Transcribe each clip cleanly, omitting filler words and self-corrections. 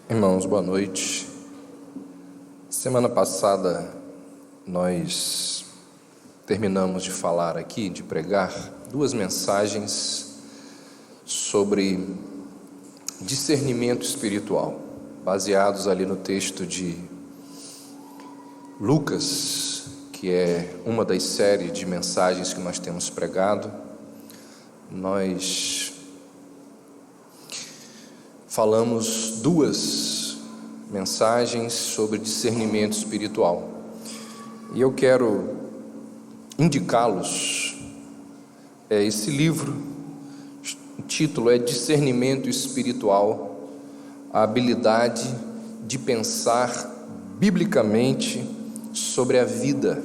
Irmãos, boa noite. Semana passada nós terminamos de falar aqui, de pregar, duas mensagens sobre discernimento espiritual, baseados ali no texto de Lucas, que é uma das séries de mensagens que nós temos pregado. Nós falamos duas mensagens sobre discernimento espiritual e eu quero indicá-los esse livro. O título é Discernimento Espiritual, a habilidade de pensar biblicamente sobre a vida.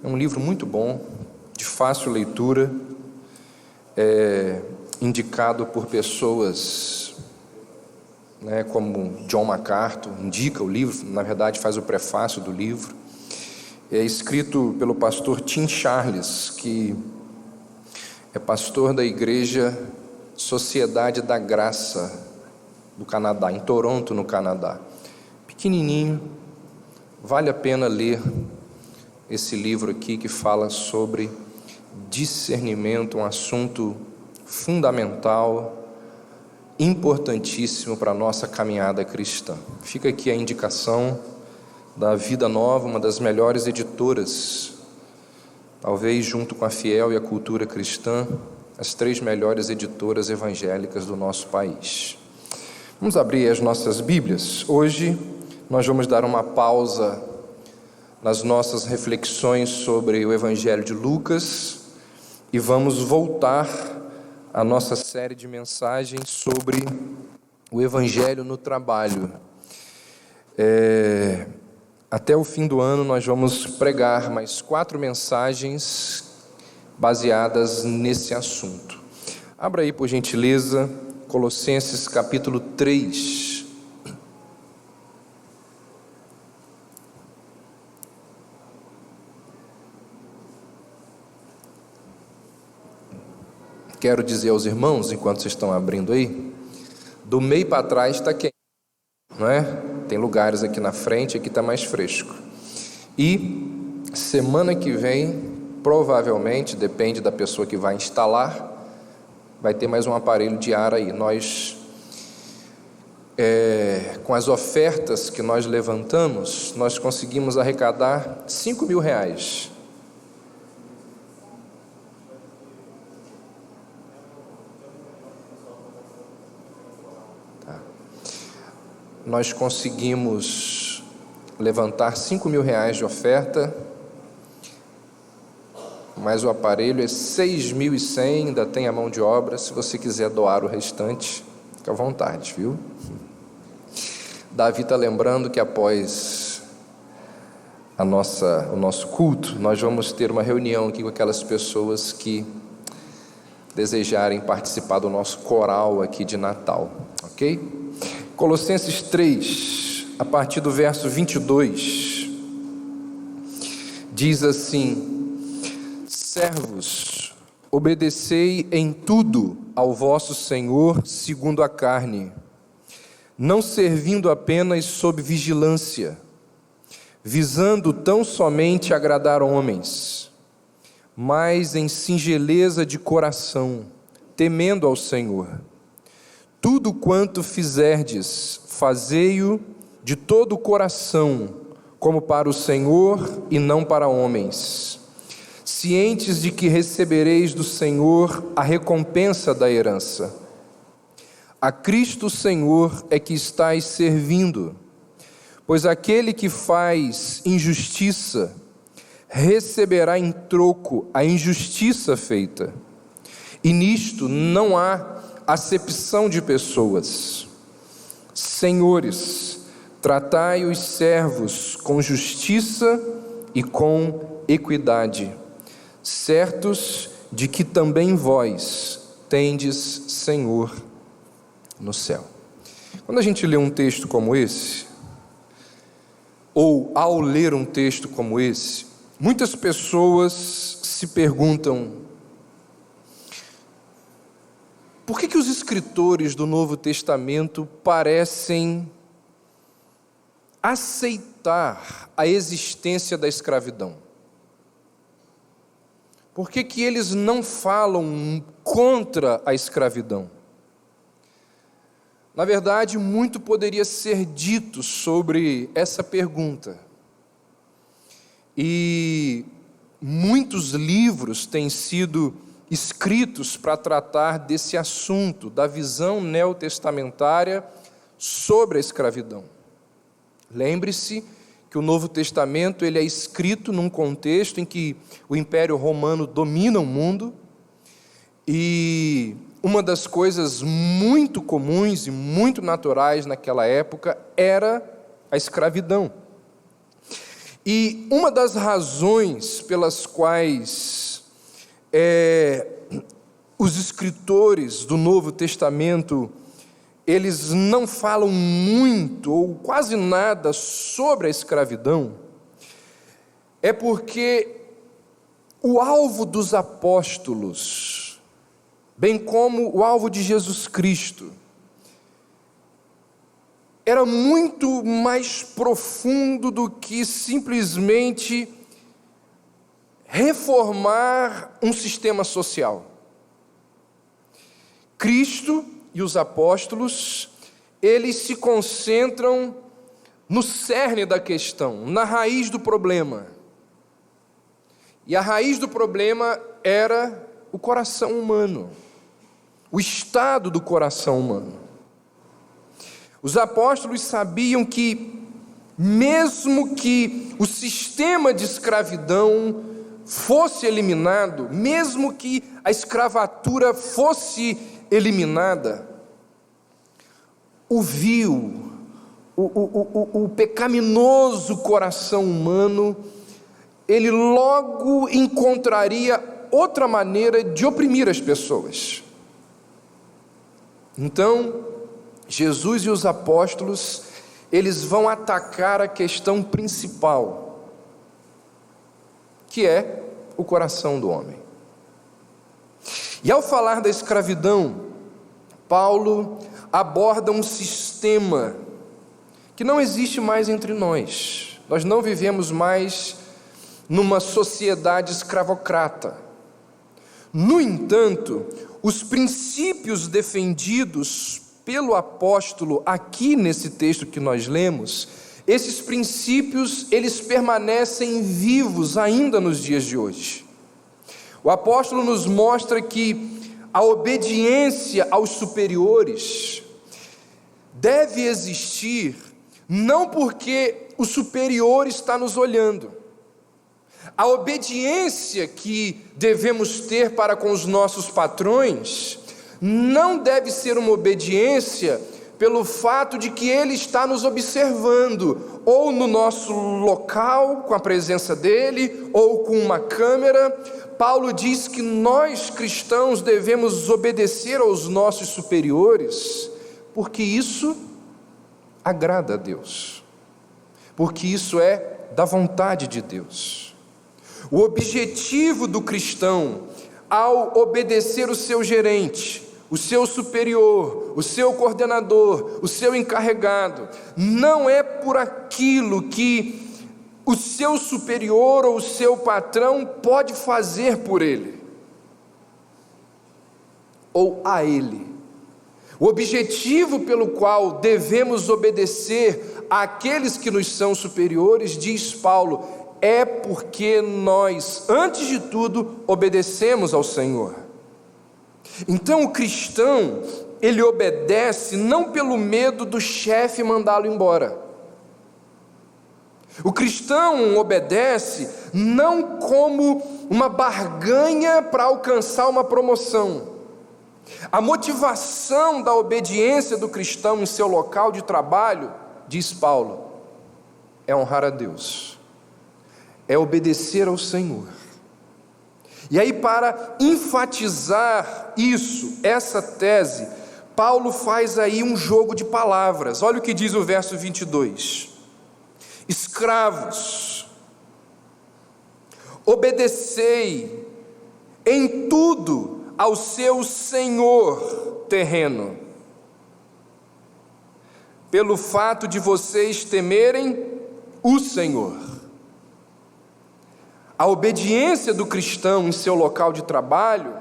É um livro muito bom, de fácil leitura, indicado por pessoas como John MacArthur, indica o livro, na verdade faz o prefácio do livro. É escrito pelo pastor Tim Charles, que é pastor da igreja Sociedade da Graça do Canadá, em Toronto, no Canadá. Pequenininho, vale a pena ler esse livro aqui que fala sobre discernimento, um assunto fundamental, importantíssimo para a nossa caminhada cristã. Fica aqui a indicação da Vida Nova, uma das melhores editoras, talvez junto com a Fiel e a Cultura Cristã, as 3 melhores editoras evangélicas do nosso país. Vamos abrir as nossas Bíblias. Hoje nós vamos dar uma pausa nas nossas reflexões sobre o Evangelho de Lucas e vamos voltar a nossa série de mensagens sobre o Evangelho no trabalho. Até o fim do ano nós vamos pregar mais 4 mensagens baseadas nesse assunto. Abra aí, por gentileza, Colossenses capítulo 3. Quero dizer aos irmãos, enquanto vocês estão abrindo aí, do meio para trás está quente, não é? Tem lugares aqui na frente, aqui está mais fresco. E semana que vem, provavelmente, depende da pessoa que vai instalar, vai ter mais um aparelho de ar aí. Nós, com as ofertas que nós levantamos, nós conseguimos arrecadar R$5.000. Nós conseguimos levantar R$5.000 de oferta, mas o aparelho é 6.100, ainda tem a mão de obra. Se você quiser doar o restante, fica à vontade, viu? Davi está lembrando que após o nosso culto, nós vamos ter uma reunião aqui com aquelas pessoas que desejarem participar do nosso coral aqui de Natal, ok? Colossenses 3, a partir do verso 22, diz assim: Servos, obedecei em tudo ao vosso Senhor segundo a carne, não servindo apenas sob vigilância, visando tão somente agradar homens, mas em singeleza de coração, temendo ao Senhor. Tudo quanto fizerdes, fazei-o de todo o coração, como para o Senhor e não para homens, cientes de que recebereis do Senhor a recompensa da herança. A Cristo Senhor é que estáis servindo, pois aquele que faz injustiça receberá em troco a injustiça feita, e nisto não há acepção de pessoas. Senhores, tratai os servos com justiça e com equidade, certos de que também vós tendes Senhor no céu. Quando a gente lê um texto como esse, ou ao ler um texto como esse, muitas pessoas se perguntam: por que os escritores do Novo Testamento parecem aceitar a existência da escravidão. Por que que eles não falam contra a escravidão? Na verdade, muito poderia ser dito sobre essa pergunta. E muitos livros têm sido escritos para tratar desse assunto, da visão neotestamentária sobre a escravidão. Lembre-se que o Novo Testamento ele é escrito num contexto em que o Império Romano domina o mundo, e uma das coisas muito comuns e muito naturais naquela época era a escravidão. E uma das razões pelas quais os escritores do Novo Testamento eles não falam muito ou quase nada sobre a escravidão, é porque o alvo dos apóstolos, bem como o alvo de Jesus Cristo, era muito mais profundo do que simplesmente reformar um sistema social. Cristo e os apóstolos, eles se concentram no cerne da questão, na raiz do problema. E a raiz do problema era o coração humano, o estado do coração humano. Os apóstolos sabiam que, mesmo que o sistema de escravidão fosse eliminado, mesmo que a escravatura fosse eliminada, o vil, o pecaminoso coração humano, ele logo encontraria outra maneira de oprimir as pessoas. Então, Jesus e os apóstolos, eles vão atacar a questão principal, que é o coração do homem. E ao falar da escravidão, Paulo aborda um sistema que não existe mais entre nós. Nós não vivemos mais numa sociedade escravocrata. No entanto, os princípios defendidos pelo apóstolo aqui nesse texto que nós lemos, esses princípios, eles permanecem vivos ainda nos dias de hoje. O apóstolo nos mostra que a obediência aos superiores deve existir, não porque o superior está nos olhando. A obediência que devemos ter para com os nossos patrões não deve ser uma obediência pelo fato de que ele está nos observando, ou no nosso local, com a presença dele, ou com uma câmera. Paulo diz que nós cristãos devemos obedecer aos nossos superiores, porque isso agrada a Deus, porque isso é da vontade de Deus. O objetivo do cristão, ao obedecer o seu gerente, o seu superior, o seu coordenador, o seu encarregado, não é por aquilo que o seu superior ou o seu patrão pode fazer por ele, ou a ele. O objetivo pelo qual devemos obedecer àqueles que nos são superiores, diz Paulo, é porque nós, antes de tudo, obedecemos ao Senhor. Então o cristão, ele obedece não pelo medo do chefe mandá-lo embora. O cristão obedece não como uma barganha para alcançar uma promoção. A motivação da obediência do cristão em seu local de trabalho, diz Paulo, é honrar a Deus, é obedecer ao Senhor. E aí, para enfatizar isso, essa tese, Paulo faz aí um jogo de palavras. Olha o que diz o verso 22. Escravos, obedecei em tudo ao seu Senhor, terreno, pelo fato de vocês temerem o Senhor. A obediência do cristão em seu local de trabalho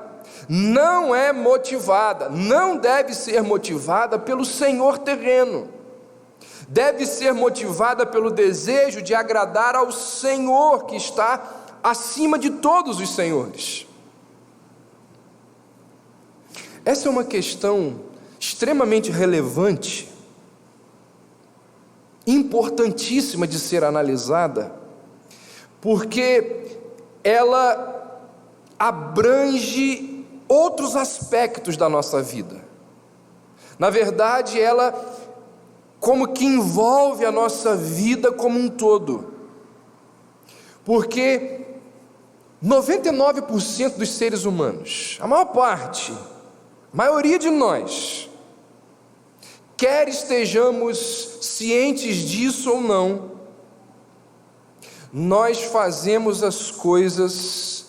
não é motivada, não deve ser motivada pelo senhor terreno, deve ser motivada pelo desejo de agradar ao Senhor que está acima de todos os senhores. Essa é uma questão extremamente relevante, importantíssima de ser analisada, porque ela abrange outros aspectos da nossa vida. Na verdade, ela como que envolve a nossa vida como um todo, porque 99% dos seres humanos, a maior parte, a maioria de nós, quer estejamos cientes disso ou não, nós fazemos as coisas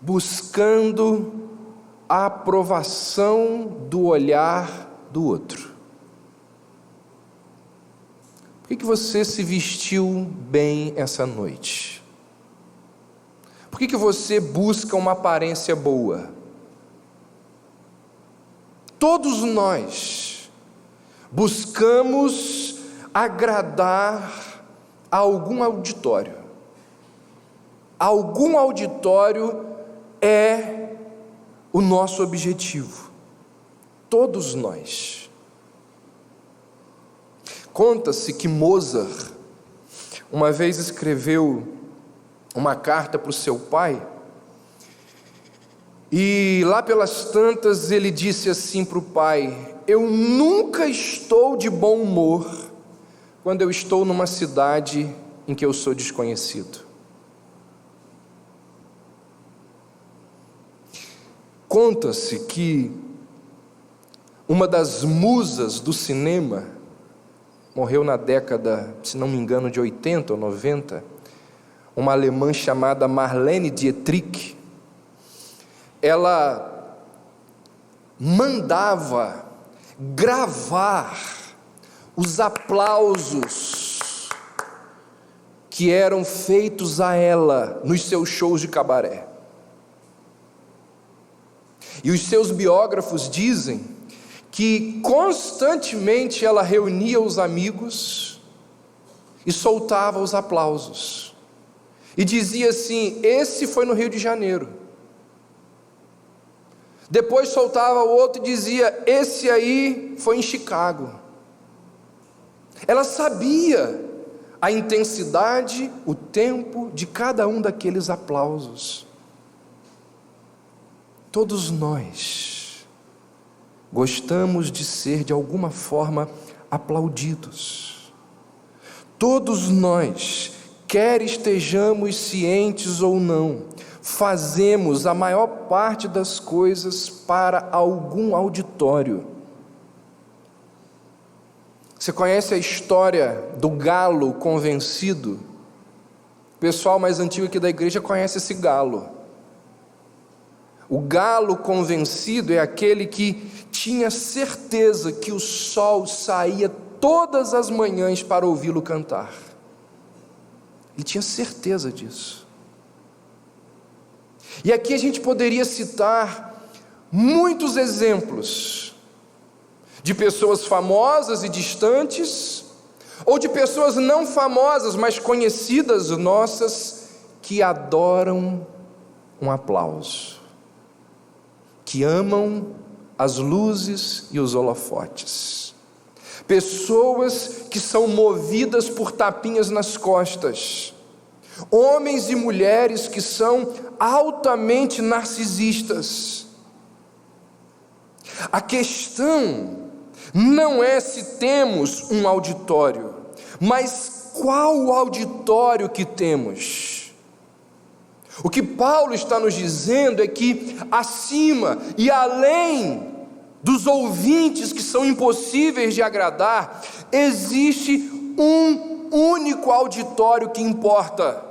buscando a aprovação do olhar do outro. Por que você se vestiu bem essa noite? Por que você busca uma aparência boa? Todos nós buscamos agradar a algum auditório. Algum auditório é o nosso objetivo. Todos nós. Conta-se que Mozart uma vez escreveu uma carta para o seu pai, e lá pelas tantas ele disse assim para o pai: eu nunca estou de bom humor quando eu estou numa cidade em que eu sou desconhecido. Conta-se que uma das musas do cinema morreu na década, se não me engano, de 80 ou 90, uma alemã chamada Marlene Dietrich. Ela mandava gravar os aplausos que eram feitos a ela nos seus shows de cabaré. E os seus biógrafos dizem que constantemente ela reunia os amigos e soltava os aplausos. E dizia assim: esse foi no Rio de Janeiro. Depois soltava o outro e dizia: esse aí foi em Chicago. Ela sabia a intensidade, o tempo de cada um daqueles aplausos. Todos nós gostamos de ser de alguma forma aplaudidos. Todos nós, quer estejamos cientes ou não, fazemos a maior parte das coisas para algum auditório. Você conhece a história do galo convencido? O pessoal mais antigo aqui da igreja conhece esse galo. O galo convencido é aquele que tinha certeza que o sol saía todas as manhãs para ouvi-lo cantar. Ele tinha certeza disso. E aqui a gente poderia citar muitos exemplos de pessoas famosas e distantes, ou de pessoas não famosas, mas conhecidas nossas, que adoram um aplauso, que amam as luzes e os holofotes, pessoas que são movidas por tapinhas nas costas, homens e mulheres que são altamente narcisistas. A questão não é se temos um auditório, mas qual o auditório que temos. O que Paulo está nos dizendo é que acima e além dos ouvintes que são impossíveis de agradar, existe um único auditório que importa,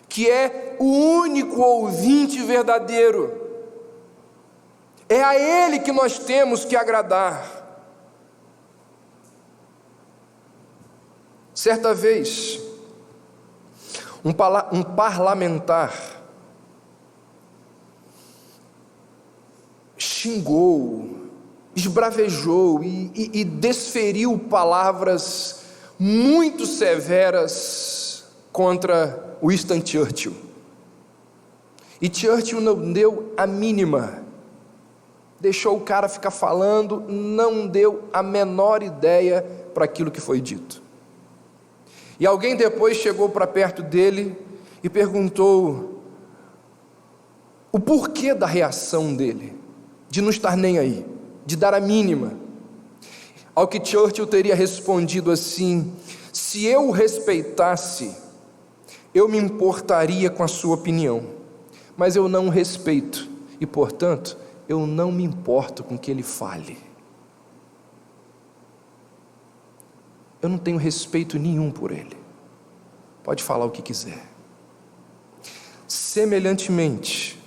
que é o único ouvinte verdadeiro. É a Ele que nós temos que agradar. Certa vez, um parlamentar xingou, esbravejou e desferiu palavras muito severas contra Winston Churchill. E Churchill não deu a mínima, deixou o cara ficar falando, não deu a menor ideia para aquilo que foi dito. E alguém depois chegou para perto dele e perguntou o porquê da reação dele, de não estar nem aí, de dar a mínima. Ao que Churchill teria respondido assim: se eu o respeitasse, eu me importaria com a sua opinião, mas eu não o respeito e, portanto, eu não me importo com que ele fale. Eu não tenho respeito nenhum por ele. Pode falar o que quiser. Semelhantemente,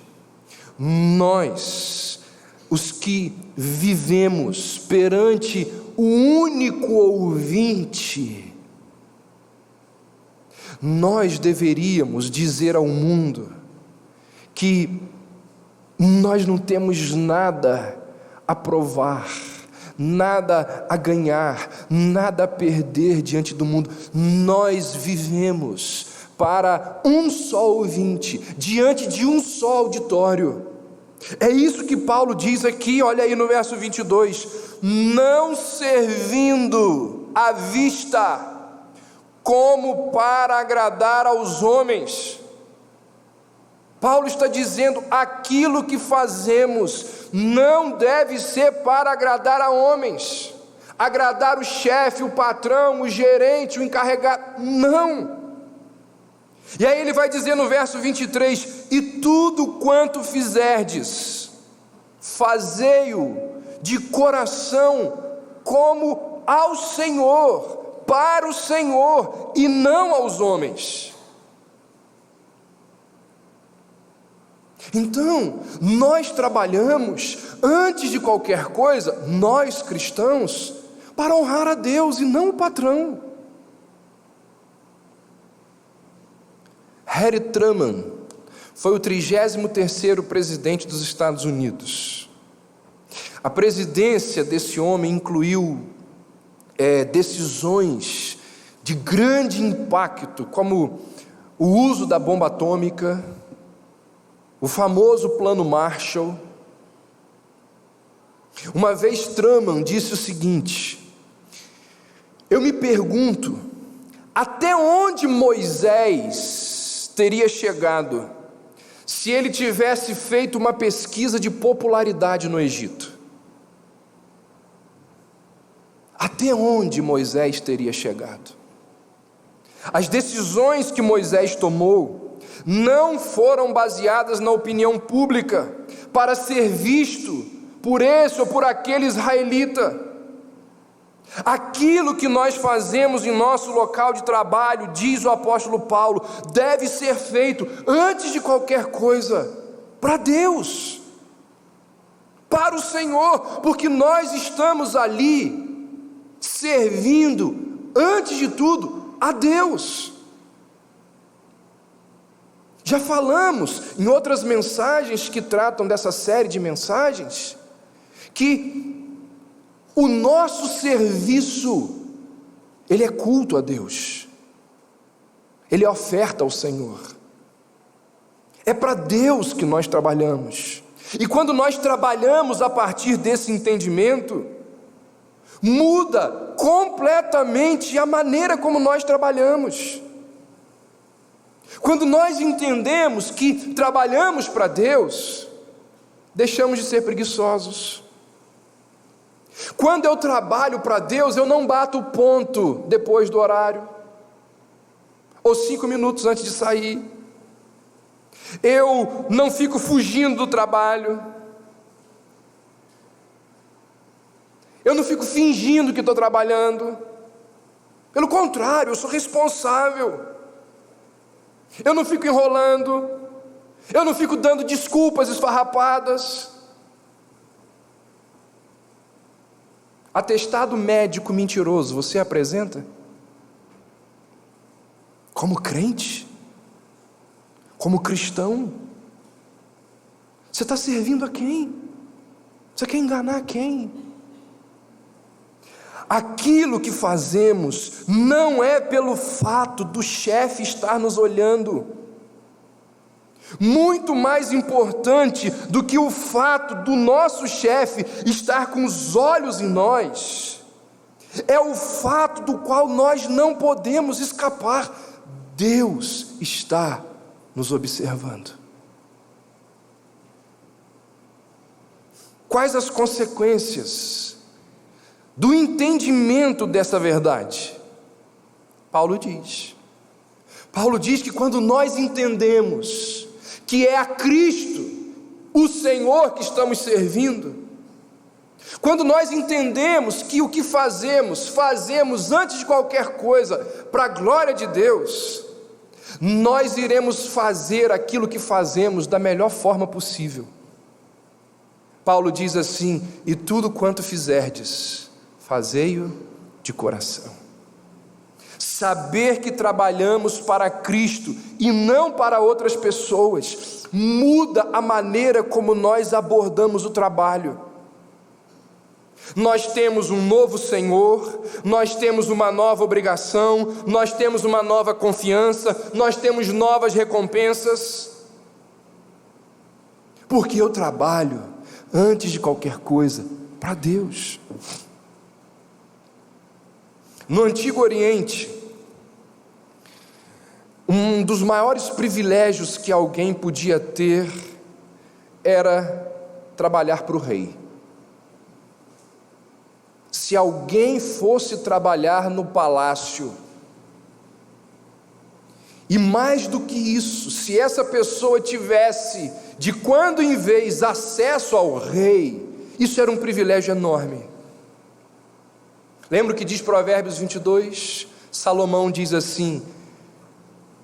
nós, os que vivemos perante o único ouvinte, nós deveríamos dizer ao mundo que nós não temos nada a provar, nada a ganhar, nada a perder diante do mundo. Nós vivemos para um só ouvinte, diante de um só auditório. É isso que Paulo diz aqui, olha aí no verso 22, não servindo à vista como para agradar aos homens. Paulo está dizendo, aquilo que fazemos não deve ser para agradar a homens, agradar o chefe, o patrão, o gerente, o encarregado, não. E aí ele vai dizer no verso 23, e tudo quanto fizerdes, fazei-o de coração como ao Senhor, para o Senhor e não aos homens. Então, nós trabalhamos, antes de qualquer coisa, nós cristãos, para honrar a Deus e não o patrão. Harry Truman foi o 33º presidente dos Estados Unidos. A presidência desse homem incluiu decisões de grande impacto, como o uso da bomba atômica, o famoso Plano Marshall. Uma vez Truman disse o seguinte: eu me pergunto, até onde Moisés teria chegado se ele tivesse feito uma pesquisa de popularidade no Egito? Até onde Moisés teria chegado? As decisões que Moisés tomou não foram baseadas na opinião pública, para ser visto por esse ou por aquele israelita. Aquilo que nós fazemos em nosso local de trabalho, diz o apóstolo Paulo, deve ser feito, antes de qualquer coisa, para Deus, para o Senhor, porque nós estamos ali, servindo, antes de tudo, a Deus. Já falamos em outras mensagens que tratam dessa série de mensagens, que o nosso serviço, ele é culto a Deus, ele é oferta ao Senhor, é para Deus que nós trabalhamos. E quando nós trabalhamos a partir desse entendimento, muda completamente a maneira como nós trabalhamos. Quando nós entendemos que trabalhamos para Deus, deixamos de ser preguiçosos. Quando eu trabalho para Deus, eu não bato o ponto depois do horário, ou 5 minutos antes de sair. Eu não fico fugindo do trabalho. Eu não fico fingindo que estou trabalhando. Pelo contrário, eu sou responsável. Eu não fico enrolando. Eu não fico dando desculpas esfarrapadas. Atestado médico mentiroso, você apresenta? Como crente? Como cristão? Você está servindo a quem? Você quer enganar quem? Aquilo que fazemos não é pelo fato do chefe estar nos olhando. Muito mais importante do que o fato do nosso chefe estar com os olhos em nós, é o fato do qual nós não podemos escapar: Deus está nos observando. Quais as consequências do entendimento dessa verdade? Paulo diz que quando nós entendemos que é a Cristo, o Senhor, que estamos servindo, quando nós entendemos que o que fazemos antes de qualquer coisa para a glória de Deus, nós iremos fazer aquilo que fazemos da melhor forma possível. Paulo diz assim: e tudo quanto fizerdes, fazei-o de coração. Saber que trabalhamos para Cristo e não para outras pessoas muda a maneira como nós abordamos o trabalho. Nós temos um novo Senhor, nós temos uma nova obrigação, nós temos uma nova confiança, nós temos novas recompensas, porque eu trabalho, antes de qualquer coisa, para Deus. No Antigo Oriente, um dos maiores privilégios que alguém podia ter era trabalhar para o rei. Se alguém fosse trabalhar no palácio, e mais do que isso, se essa pessoa tivesse, de quando em vez, acesso ao rei, isso era um privilégio enorme. Lembra o que diz Provérbios 22? Salomão diz assim: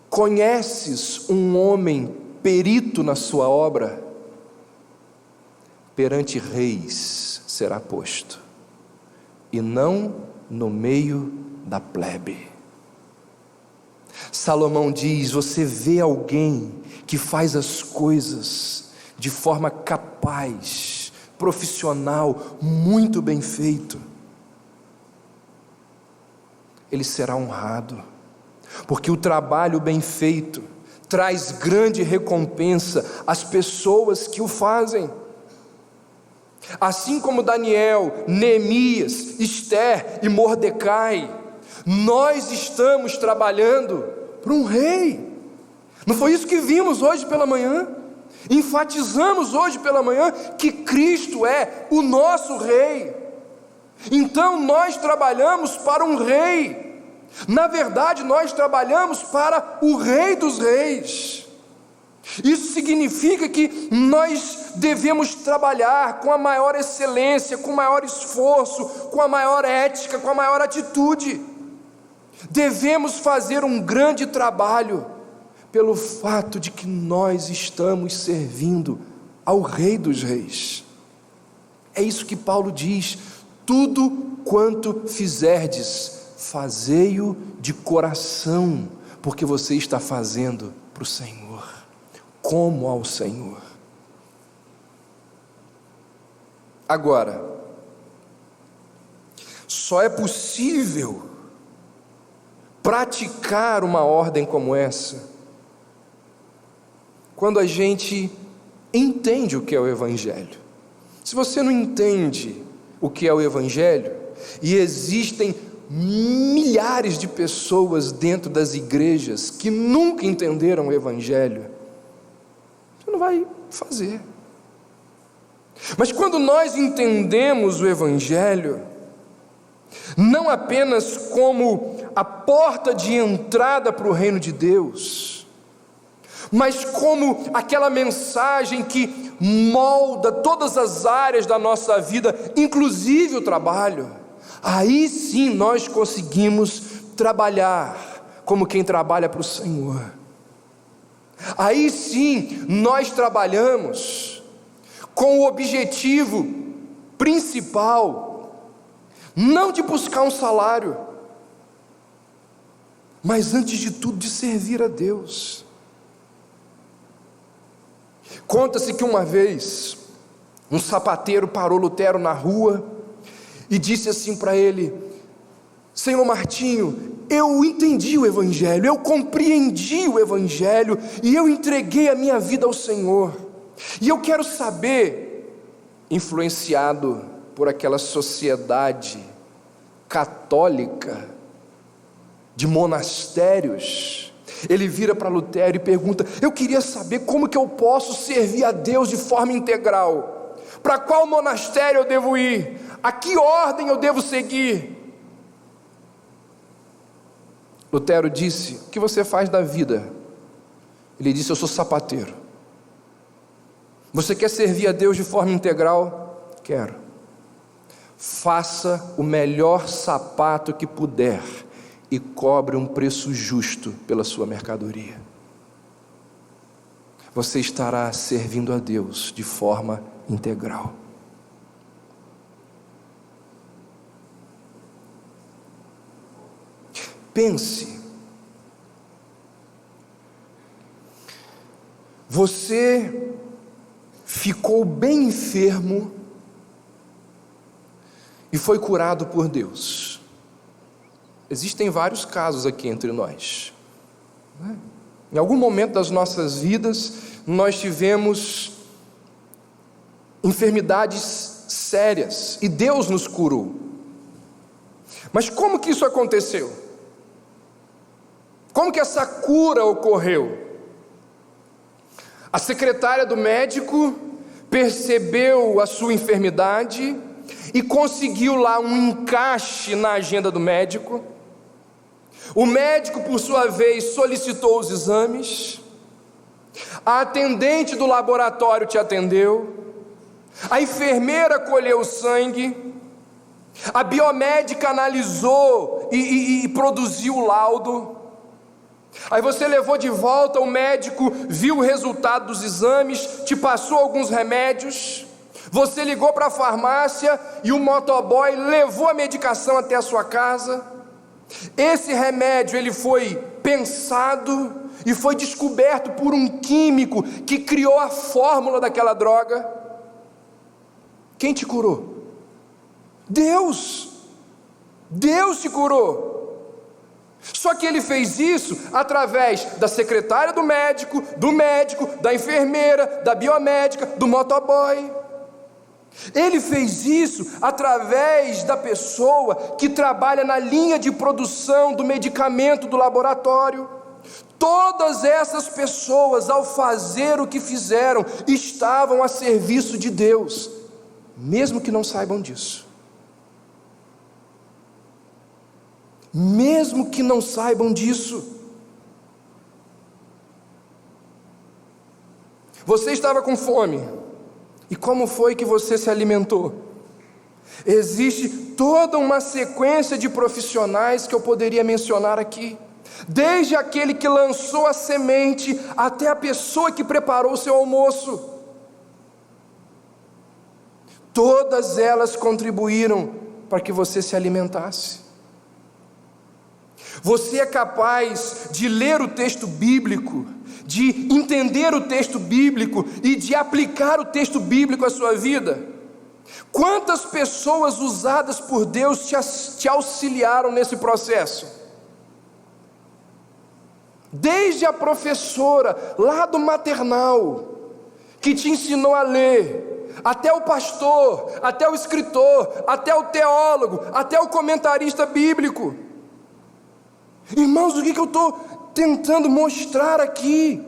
conheces um homem perito na sua obra? Perante reis será posto, e não no meio da plebe. Salomão diz: você vê alguém que faz as coisas de forma capaz, profissional, muito bem feito, ele será honrado, porque o trabalho bem feito traz grande recompensa às pessoas que o fazem. Assim como Daniel, Neemias, Esther e Mordecai, nós estamos trabalhando para um rei. Não foi isso que vimos hoje pela manhã? Enfatizamos hoje pela manhã que Cristo é o nosso rei. Então nós trabalhamos para um rei. Na verdade, nós trabalhamos para o Rei dos Reis. Isso significa que nós devemos trabalhar com a maior excelência, com o maior esforço, com a maior ética, com a maior atitude. Devemos fazer um grande trabalho pelo fato de que nós estamos servindo ao Rei dos Reis. É isso que Paulo diz: tudo quanto fizerdes, fazei-o de coração, porque você está fazendo para o Senhor, como ao Senhor. Agora, só é possível praticar uma ordem como essa quando a gente entende o que é o Evangelho. Se você não entende o que é o Evangelho, e existem milhares de pessoas dentro das igrejas que nunca entenderam o Evangelho, você não vai fazer. Mas quando nós entendemos o Evangelho, não apenas como a porta de entrada para o reino de Deus, mas como aquela mensagem que molda todas as áreas da nossa vida, inclusive o trabalho, aí sim nós conseguimos trabalhar como quem trabalha para o Senhor. Aí sim nós trabalhamos com o objetivo principal não de buscar um salário, mas antes de tudo de servir a Deus. Conta-se que uma vez um sapateiro parou Lutero na rua e disse assim para ele: Senhor Martinho, eu entendi o Evangelho, eu compreendi o Evangelho e eu entreguei a minha vida ao Senhor, e eu quero saber, influenciado por aquela sociedade católica de monastérios, ele vira para Lutero e pergunta: eu queria saber como que eu posso servir a Deus de forma integral, para qual monastério eu devo ir, a que ordem eu devo seguir? Lutero disse: o que você faz da vida? Ele disse: eu sou sapateiro. Você quer servir a Deus de forma integral? Quero. Faça o melhor sapato que puder e cobre um preço justo pela sua mercadoria. Você estará servindo a Deus de forma integral. Pense, você ficou bem enfermo e foi curado por Deus. Existem vários casos aqui entre nós. Em algum momento das nossas vidas, nós tivemos enfermidades sérias e Deus nos curou. Mas como que isso aconteceu? Como que essa cura ocorreu? A secretária do médico percebeu a sua enfermidade e conseguiu lá um encaixe na agenda do médico. O médico, por sua vez, solicitou os exames. A atendente do laboratório te atendeu. A enfermeira colheu o sangue. A biomédica analisou e produziu o laudo. Aí você levou de volta, o médico viu o resultado dos exames, te passou alguns remédios, você ligou para a farmácia e o motoboy levou a medicação até a sua casa. Esse remédio ele foi pensado e foi descoberto por um químico que criou a fórmula daquela droga. Quem te curou? Deus. Deus te curou. Só que ele fez isso através da secretária do médico, da enfermeira, da biomédica, do motoboy. Ele fez isso através da pessoa que trabalha na linha de produção do medicamento do laboratório. Todas essas pessoas, ao fazer o que fizeram, estavam a serviço de Deus, mesmo que não saibam disso. Mesmo que não saibam disso. Você estava com fome, e como foi que você se alimentou? Existe toda uma sequência de profissionais que eu poderia mencionar aqui, desde aquele que lançou a semente até a pessoa que preparou o seu almoço. Todas elas contribuíram para que você se alimentasse. Você é capaz de ler o texto bíblico, de entender o texto bíblico e de aplicar o texto bíblico à sua vida? Quantas pessoas usadas por Deus te auxiliaram nesse processo? Desde a professora lá do maternal, que te ensinou a ler, até o pastor, até o escritor, até o teólogo, até o comentarista bíblico. Irmãos, o que eu estou tentando mostrar aqui?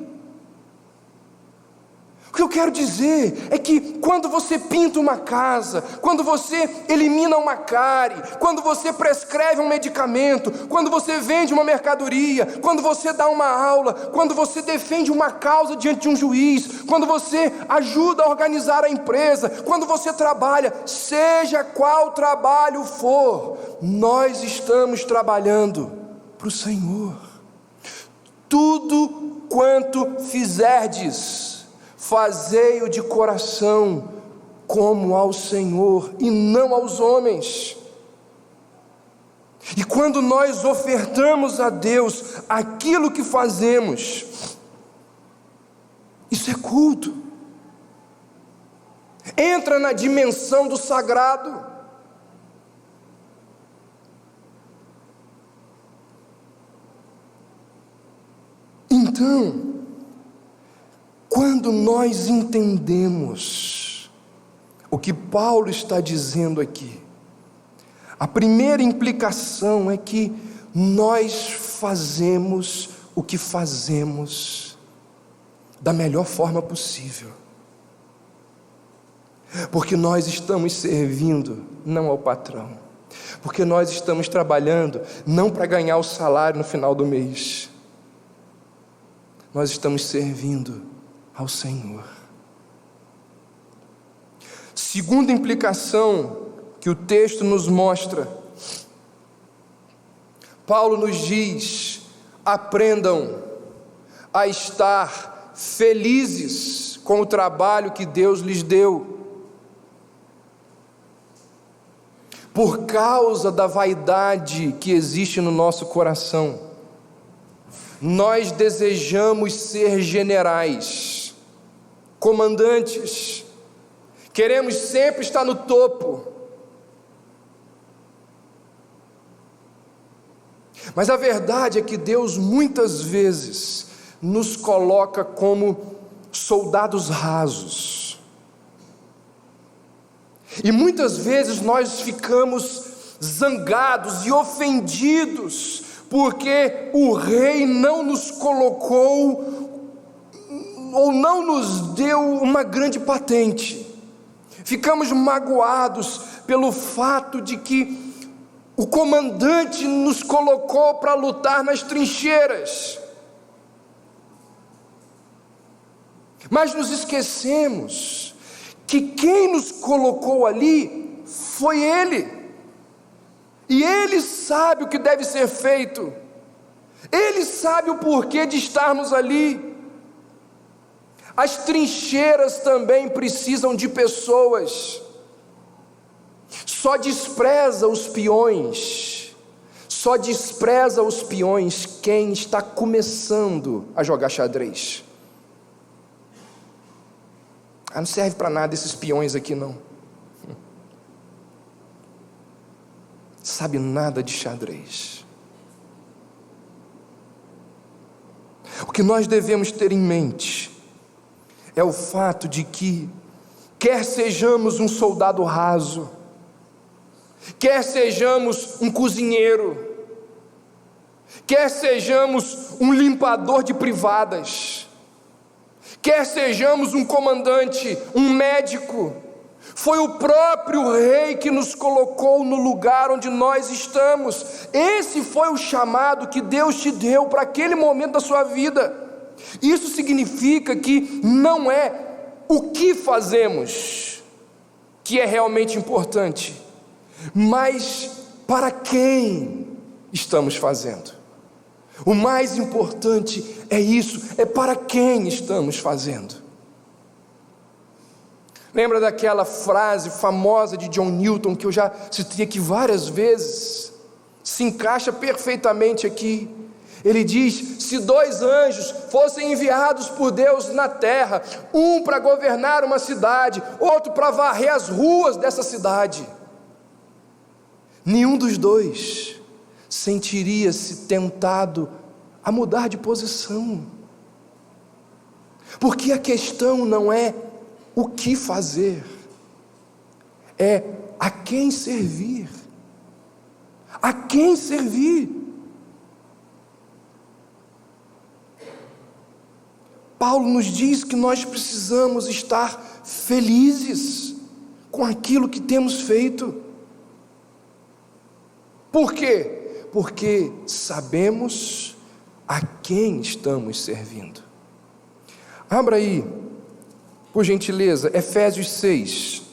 O que eu quero dizer é que quando você pinta uma casa, quando você elimina uma cárie, quando você prescreve um medicamento, quando você vende uma mercadoria, quando você dá uma aula, quando você defende uma causa diante de um juiz, quando você ajuda a organizar a empresa, quando você trabalha, seja qual trabalho for, nós estamos trabalhando para o Senhor. Tudo quanto fizerdes, fazei-o de coração, como ao Senhor e não aos homens. E quando nós ofertamos a Deus aquilo que fazemos, isso é culto. Entra na dimensão do sagrado. Então, quando nós entendemos o que Paulo está dizendo aqui, a primeira implicação é que nós fazemos o que fazemos da melhor forma possível, porque nós estamos servindo não ao patrão, porque nós estamos trabalhando não para ganhar o salário no final do mês, nós estamos servindo ao Senhor. Segunda implicação que o texto nos mostra, Paulo nos diz: aprendam a estar felizes com o trabalho que Deus lhes deu. Por causa da vaidade que existe no nosso coração, nós desejamos ser generais, comandantes, queremos sempre estar no topo. Mas a verdade é que Deus muitas vezes nos coloca como soldados rasos. E muitas vezes nós ficamos zangados e ofendidos, porque o rei não nos colocou, ou não nos deu uma grande patente. Ficamos magoados pelo fato de que o comandante nos colocou para lutar nas trincheiras. Mas nos esquecemos que quem nos colocou ali foi Ele. E Ele sabe o que deve ser feito. Ele sabe o porquê de estarmos ali. As trincheiras também precisam de pessoas. Só despreza os peões. Só despreza os peões quem está começando a jogar xadrez. Não serve para nada esses peões aqui não. Sabe nada de xadrez. O que nós devemos ter em mente é o fato de que, quer sejamos um soldado raso, quer sejamos um cozinheiro, quer sejamos um limpador de privadas, quer sejamos um comandante, um médico, foi o próprio rei que nos colocou no lugar onde nós estamos. Esse foi o chamado que Deus te deu para aquele momento da sua vida. Isso significa que não é o que fazemos que é realmente importante, mas para quem estamos fazendo. O mais importante é isso, é para quem estamos fazendo. Lembra daquela frase famosa de John Newton, que eu já citei aqui várias vezes? Se encaixa perfeitamente aqui. Ele diz: se 2 anjos fossem enviados por Deus na terra, um para governar uma cidade, outro para varrer as ruas dessa cidade, nenhum dos dois sentiria-se tentado a mudar de posição, porque a questão não é o que fazer, é a quem servir. A quem servir? Paulo nos diz que nós precisamos estar felizes com aquilo que temos feito. Por quê? Porque sabemos a quem estamos servindo. Abra aí, por gentileza, Efésios 6.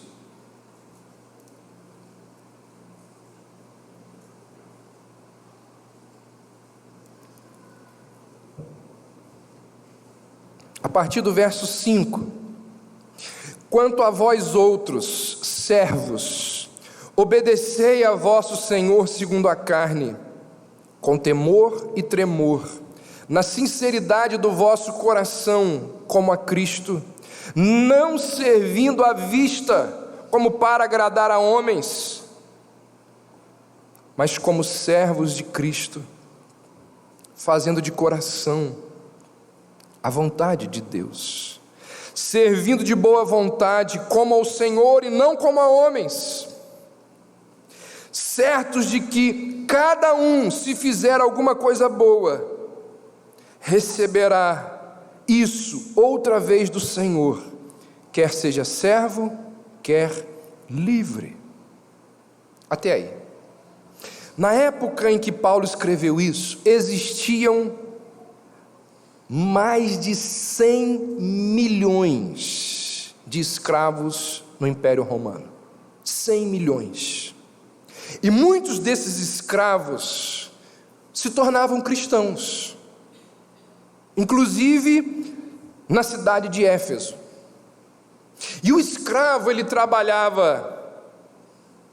A partir do verso 5. Quanto a vós outros, servos, obedecei a vosso Senhor segundo a carne, com temor e tremor, na sinceridade do vosso coração, como a Cristo, não servindo à vista, como para agradar a homens, mas como servos de Cristo, fazendo de coração a vontade de Deus, servindo de boa vontade, como ao Senhor e não como a homens, certos de que cada um, se fizer alguma coisa boa, receberá isso outra vez do Senhor, quer seja servo, quer livre. Até aí. Na época em que Paulo escreveu isso, existiam mais de 100 milhões de escravos no Império Romano. 100 milhões. E muitos desses escravos se tornavam cristãos, inclusive na cidade de Éfeso. E o escravo, ele trabalhava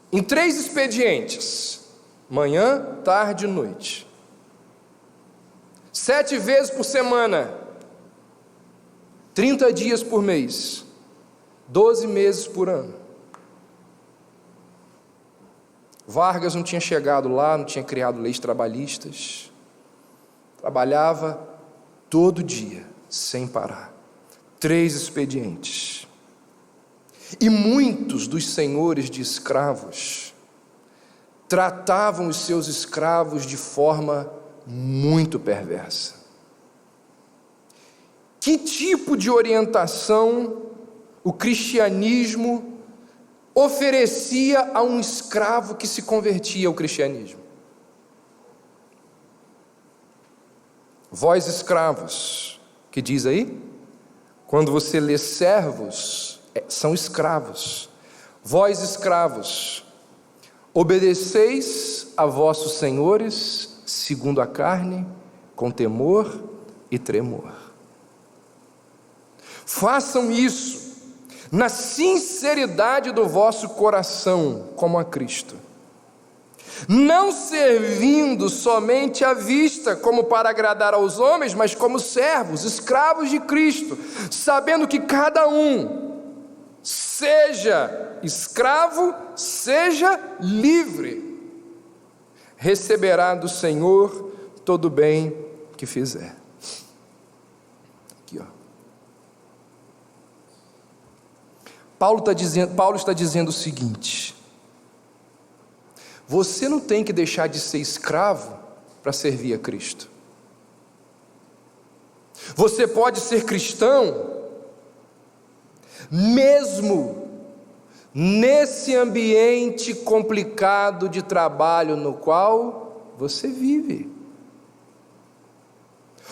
em 3 expedientes: manhã, tarde e noite, 7 vezes por semana, 30 dias por mês, 12 meses por ano. Vargas não tinha chegado lá, não tinha criado leis trabalhistas. Trabalhava todo dia, sem parar, 3 expedientes. E muitos dos senhores de escravos tratavam os seus escravos de forma muito perversa. Que tipo de orientação o cristianismo oferecia a um escravo que se convertia ao cristianismo? Vós escravos, que diz aí? Quando você lê servos, são escravos. Vós escravos, obedeceis a vossos senhores segundo a carne, com temor e tremor. Façam isso na sinceridade do vosso coração, como a Cristo, não servindo somente à vista, como para agradar aos homens, mas como servos, escravos de Cristo, sabendo que cada um, seja escravo, seja livre, receberá do Senhor todo o bem que fizer. Aqui, ó. Paulo está dizendo o seguinte: você não tem que deixar de ser escravo para servir a Cristo. Você pode ser cristão mesmo nesse ambiente complicado de trabalho no qual você vive.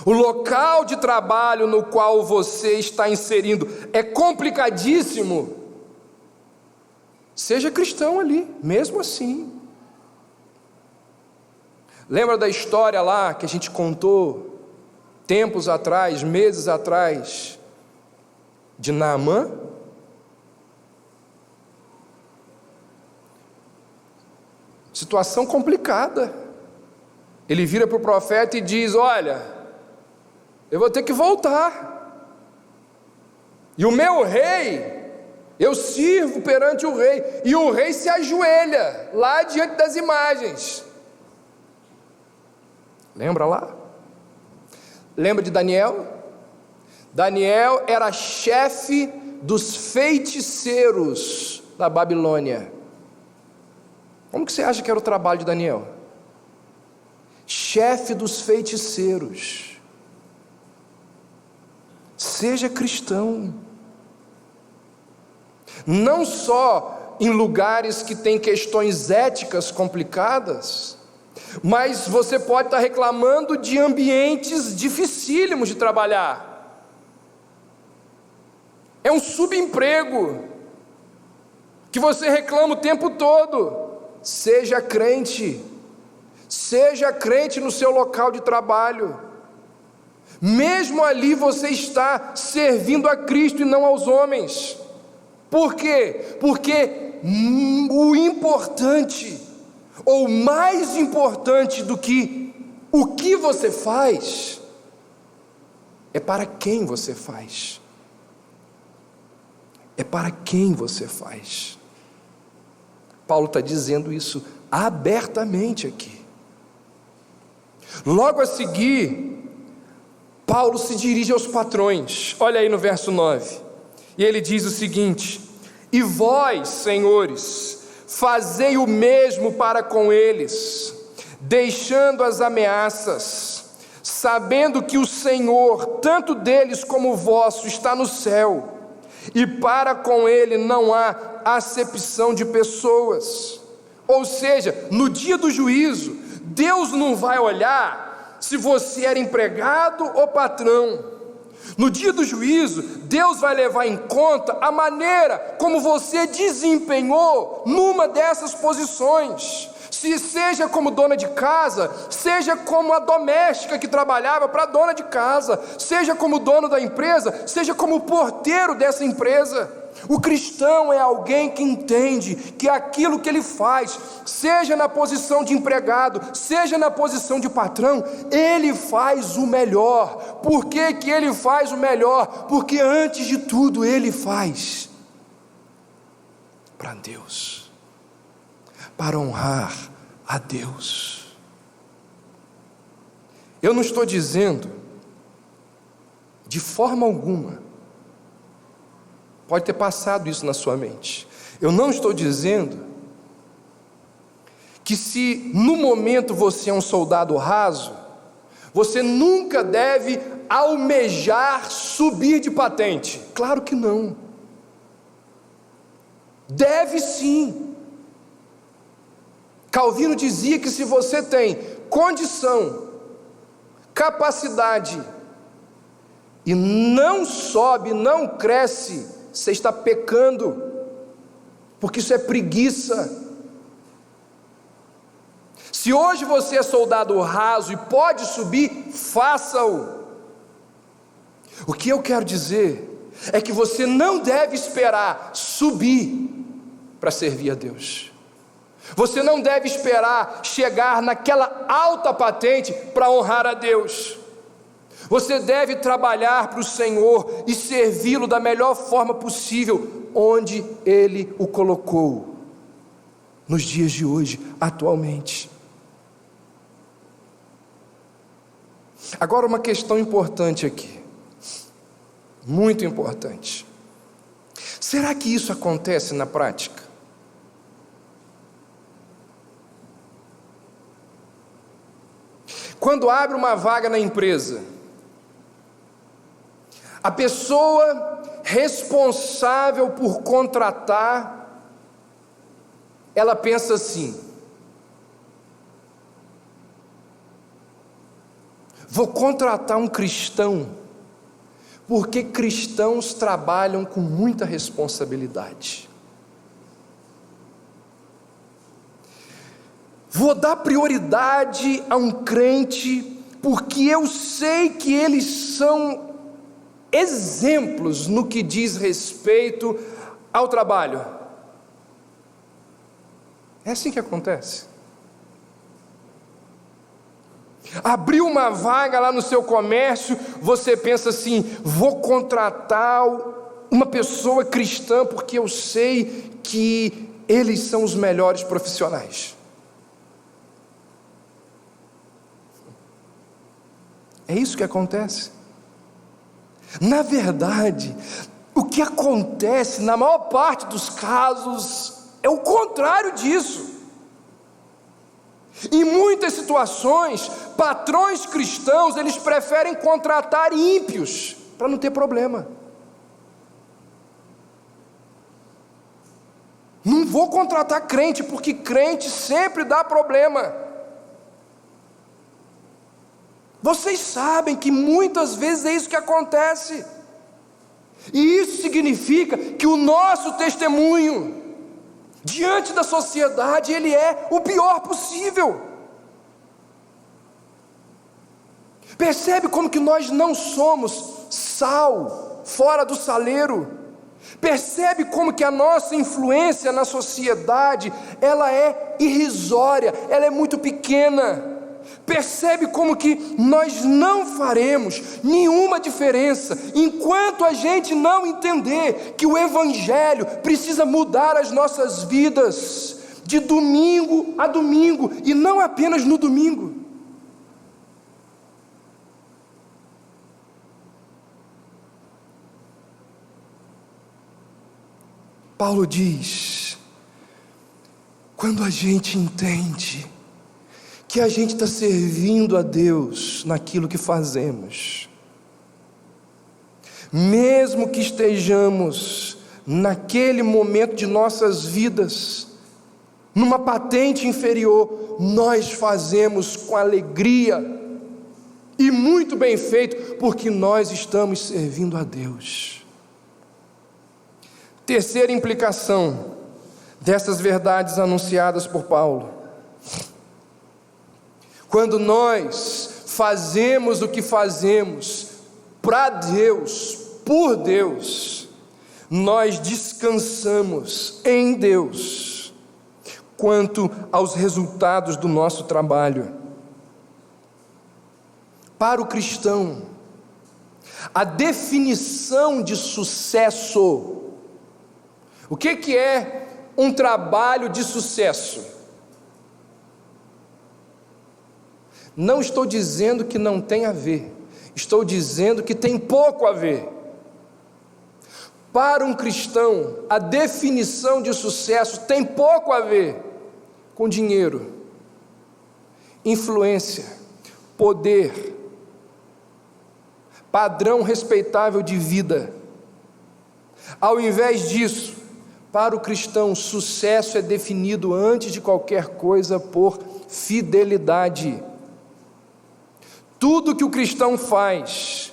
O local de trabalho no qual você está inserindo é complicadíssimo. Seja cristão ali, mesmo assim. Lembra da história lá que a gente contou tempos atrás, meses atrás, de Naamã? Situação complicada. Ele vira para o profeta e diz: olha, eu vou ter que voltar, e o meu rei, eu sirvo perante o rei, e o rei se ajoelha lá diante das imagens. Lembra lá? Lembra de Daniel? Daniel era chefe dos feiticeiros da Babilônia. Como que você acha que era o trabalho de Daniel? Chefe dos feiticeiros. Seja cristão. Não só em lugares que tem questões éticas complicadas, mas você pode estar reclamando de ambientes dificílimos de trabalhar. É um subemprego que você reclama o tempo todo. Seja crente no seu local de trabalho. Mesmo ali você está servindo a Cristo e não aos homens. Por quê? Porque o importante, ou mais importante do que o que você faz, é para quem você faz. É para quem você faz. Paulo está dizendo isso abertamente aqui. Logo a seguir, Paulo se dirige aos patrões. Olha aí no verso 9. E ele diz o seguinte: e vós, senhores, fazei o mesmo para com eles, deixando as ameaças, sabendo que o Senhor, tanto deles como vosso, está no céu, e para com ele não há acepção de pessoas. Ou seja, no dia do juízo, Deus não vai olhar se você era empregado ou patrão. No dia do juízo, Deus vai levar em conta a maneira como você desempenhou numa dessas posições. Se seja como dona de casa, seja como a doméstica que trabalhava para a dona de casa, seja como dono da empresa, seja como porteiro dessa empresa. O cristão é alguém que entende que aquilo que ele faz, seja na posição de empregado, seja na posição de patrão, ele faz o melhor. Por que que ele faz o melhor? Porque antes de tudo ele faz para Deus, para honrar a Deus. Eu não estou dizendo de forma alguma, pode ter passado isso na sua mente, eu não estou dizendo que se no momento você é um soldado raso, você nunca deve almejar subir de patente. Claro que não. Deve sim. Calvino dizia que se você tem condição, capacidade e não sobe, não cresce, você está pecando, porque isso é preguiça. Se hoje você é soldado raso e pode subir, faça-o. O que eu quero dizer é que você não deve esperar subir para servir a Deus. Você não deve esperar chegar naquela alta patente para honrar a Deus. Você deve trabalhar para o Senhor e servi-lo da melhor forma possível, onde Ele o colocou, nos dias de hoje, atualmente. Agora uma questão importante aqui, muito importante. Será que isso acontece na prática? Quando abre uma vaga na empresa, a pessoa responsável por contratar, ela pensa assim: vou contratar um cristão, porque cristãos trabalham com muita responsabilidade. Vou dar prioridade a um crente, porque eu sei que eles são exemplos no que diz respeito ao trabalho. É assim que acontece. Abriu uma vaga lá no seu comércio, você pensa assim: vou contratar uma pessoa cristã, porque eu sei que eles são os melhores profissionais. É isso que acontece. Na verdade, o que acontece na maior parte dos casos é o contrário disso. Em muitas situações, patrões cristãos, eles preferem contratar ímpios, para não ter problema. Não vou contratar crente, porque crente sempre dá problema. Vocês sabem que muitas vezes é isso que acontece. E isso significa que o nosso testemunho diante da sociedade, ele é o pior possível. Percebe como que nós não somos sal fora do saleiro? Percebe como que a nossa influência na sociedade, ela é irrisória, ela é muito pequena. Percebe como que nós não faremos nenhuma diferença enquanto a gente não entender que o Evangelho precisa mudar as nossas vidas de domingo a domingo, e não apenas no domingo. Paulo diz, quando a gente entende que a gente está servindo a Deus naquilo que fazemos, mesmo que estejamos naquele momento de nossas vidas numa patente inferior, nós fazemos com alegria e muito bem feito, porque nós estamos servindo a Deus. Terceira implicação dessas verdades anunciadas por Paulo: quando nós fazemos o que fazemos para Deus, por Deus, nós descansamos em Deus quanto aos resultados do nosso trabalho. Para o cristão, a definição de sucesso, o que é um trabalho de sucesso? Não estou dizendo que não tem a ver, estou dizendo que tem pouco a ver. Para um cristão, a definição de sucesso tem pouco a ver com dinheiro, influência, poder, padrão respeitável de vida. Ao invés disso, para o cristão, sucesso é definido antes de qualquer coisa por fidelidade. Tudo que o cristão faz,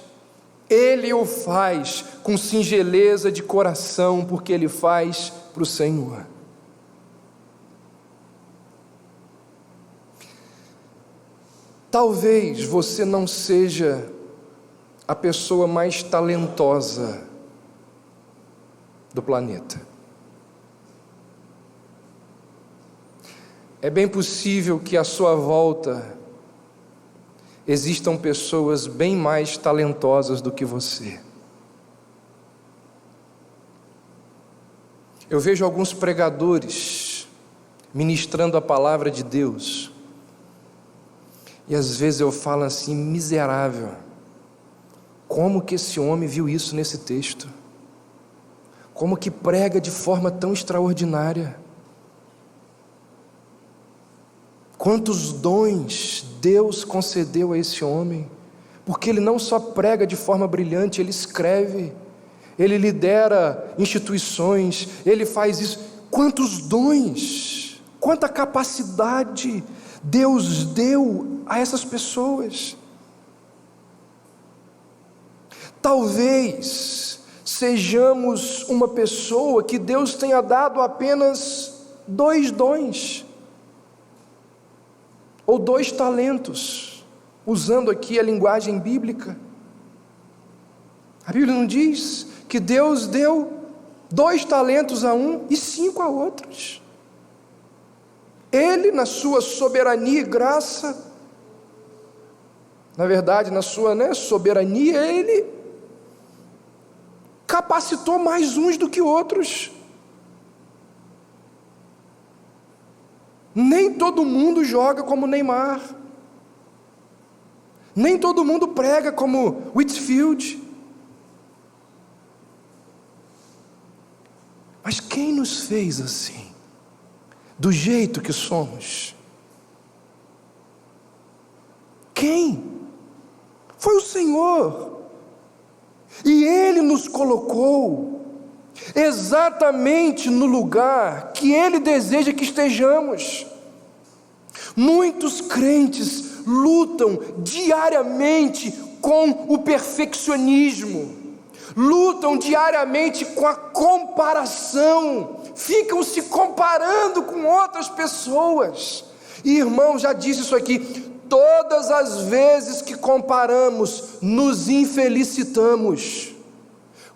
ele o faz com singeleza de coração, porque ele faz para o Senhor. Talvez você não seja a pessoa mais talentosa do planeta. É bem possível que à sua volta existam pessoas bem mais talentosas do que você. Eu vejo alguns pregadores ministrando a palavra de Deus, e às vezes eu falo assim: miserável, como que esse homem viu isso nesse texto? Como que prega de forma tão extraordinária? Quantos dons Deus concedeu a esse homem, porque ele não só prega de forma brilhante, ele escreve, ele lidera instituições, ele faz isso. Quantos dons, quanta capacidade Deus deu a essas pessoas. Talvez sejamos uma pessoa que Deus tenha dado apenas 2 dons, ou 2 talentos, usando aqui a linguagem bíblica. A Bíblia não diz que Deus deu 2 talentos a um e 5 a outros. Ele, na sua soberania e graça, na verdade, na sua soberania, Ele capacitou mais uns do que outros. Nem todo mundo joga como Neymar, nem todo mundo prega como Whitfield. Mas quem nos fez assim, do jeito que somos? Quem? Foi o Senhor. E Ele nos colocou exatamente no lugar que Ele deseja que estejamos. Muitos crentes lutam diariamente com o perfeccionismo, lutam diariamente com a comparação, ficam se comparando com outras pessoas. E irmão, já disse isso aqui, todas as vezes que comparamos, nos infelicitamos.